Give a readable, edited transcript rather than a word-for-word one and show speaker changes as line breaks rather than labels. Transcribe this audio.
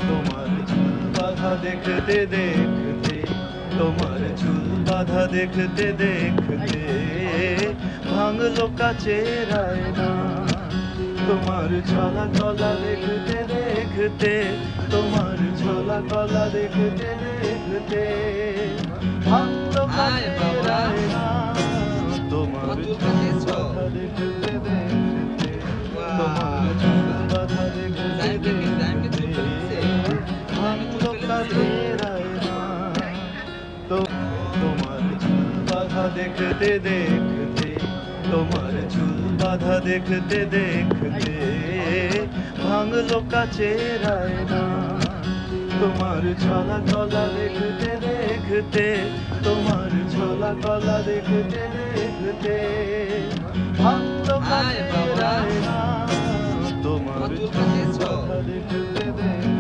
তোমার চুল বাঁধা দেখতে দেখতে, তোমার চুল বাঁধা দেখতে দেখতে ভাঙলো কাচের আয়না। তোমার ঝোলা গলা দেখতে দেখতে, তোমার ঝোলা গলা দেখতে দেখতে ভাঙলো কাচের আয়না। তোমার চুল বাঁধা দেখতে দেখতে, তোমার চুল বাঁধা দেখতে দেখতে ভাঙলো কাচের আয়না। তোমার চুল বাঁধা দেখতে দেখতে, তোমার চুল বাঁধা দেখতে দেখতে ভাঙলো কাচের আয়না। তোমার ঝোলা গলা দেখতে দেখতে, তোমার ঝোলা গলা দেখতে দেখতে ভাঙলো কাচের আয়না। তোমার চুল বাঁধা দেখতে দেখতে